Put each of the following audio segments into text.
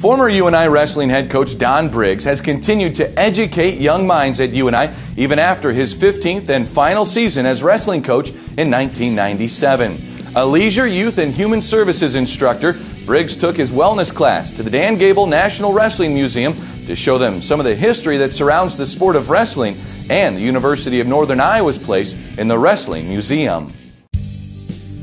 Former UNI Wrestling head coach Don Briggs has continued to educate young minds at UNI even after his 15th and final season as wrestling coach in 1997. A leisure, youth, and human services instructor, Briggs took his wellness class to the Dan Gable National Wrestling Museum to show them some of the history that surrounds the sport of wrestling and the University of Northern Iowa's place in the Wrestling Museum.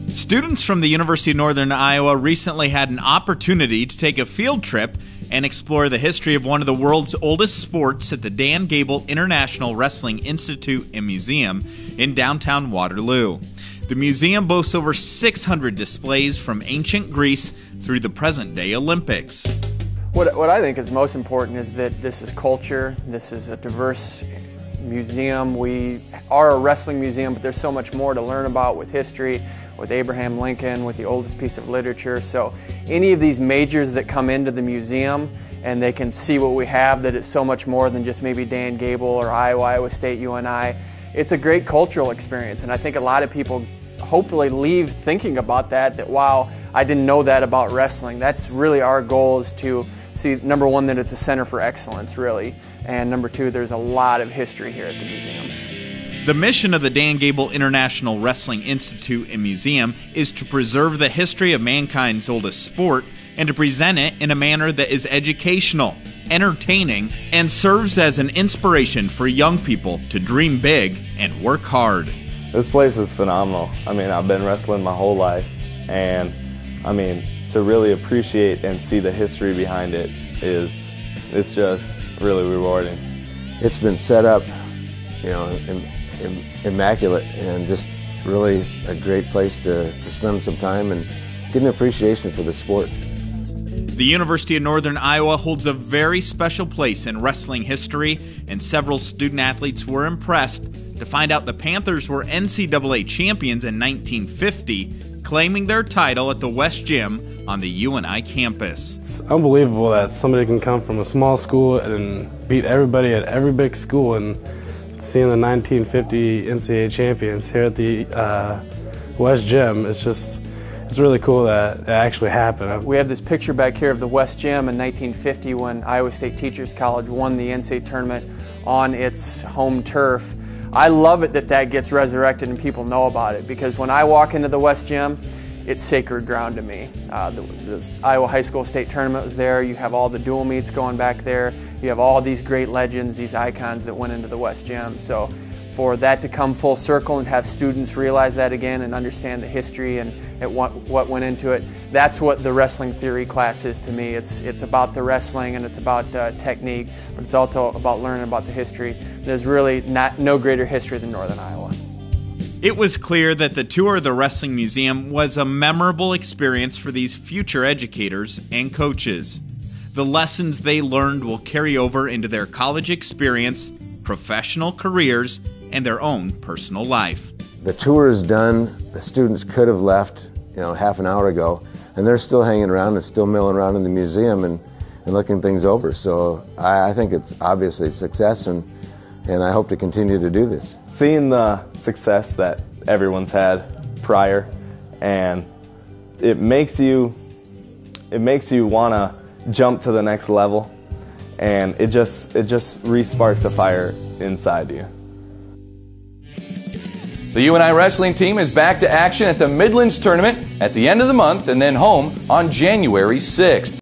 Students from the University of Northern Iowa recently had an opportunity to take a field trip and explore the history of one of the world's oldest sports at the Dan Gable International Wrestling Institute and Museum in downtown Waterloo. The museum boasts over 600 displays from ancient Greece through the present-day Olympics. What I think is most important is that this is culture, this is a diverse museum. We are a wrestling museum, but there's so much more to learn about with history, with Abraham Lincoln, with the oldest piece of literature. So any of these majors that come into the museum and they can see what we have, that it's so much more than just maybe Dan Gable or Iowa State, UNI. It's a great cultural experience, and I think a lot of people hopefully leave thinking about that wow, I didn't know that about wrestling. That's really our goal, is to see, number one, that it's a center for excellence, really, and number two, there's a lot of history here at the museum. The mission of the Dan Gable International Wrestling Institute and Museum is to preserve the history of mankind's oldest sport and to present it in a manner that is educational, entertaining, and serves as an inspiration for young people to dream big and work hard. This place is phenomenal. I mean, I've been wrestling my whole life, and I mean, to really appreciate and see the history behind it it's just really rewarding. It's been set up, you know, immaculate, and just really a great place to spend some time and get an appreciation for the sport. The University of Northern Iowa holds a very special place in wrestling history, and several student athletes were impressed to find out the Panthers were NCAA champions in 1950, claiming their title at the West Gym on the UNI campus. It's unbelievable that somebody can come from a small school and beat everybody at every big school, and seeing the 1950 NCAA champions here at the West Gym, it's really cool that it actually happened. We have this picture back here of the West Gym in 1950 when Iowa State Teachers College won the NCAA tournament on its home turf. I love it that gets resurrected and people know about it, because when I walk into the West Gym, it's sacred ground to me. The Iowa High School State Tournament was there. You have all the dual meets going back there. You have all these great legends, these icons that went into the West Gym. So for that to come full circle and have students realize that again and understand the history and what went into it, that's what the wrestling theory class is to me. It's about the wrestling and it's about technique, but it's also about learning about the history. There's really no greater history than Northern Iowa. It was clear that the tour of the Wrestling Museum was a memorable experience for these future educators and coaches. The lessons they learned will carry over into their college experience, professional careers, and their own personal life. The tour is done. The students could have left, half an hour ago, and they're still hanging around and still milling around in the museum and looking things over. So I think it's obviously a success, and I hope to continue to do this. Seeing the success that everyone's had prior, and it makes you want to jump to the next level, and it just re-sparks a fire inside you. The UNI wrestling team is back to action at the Midlands tournament at the end of the month and then home on January 6th.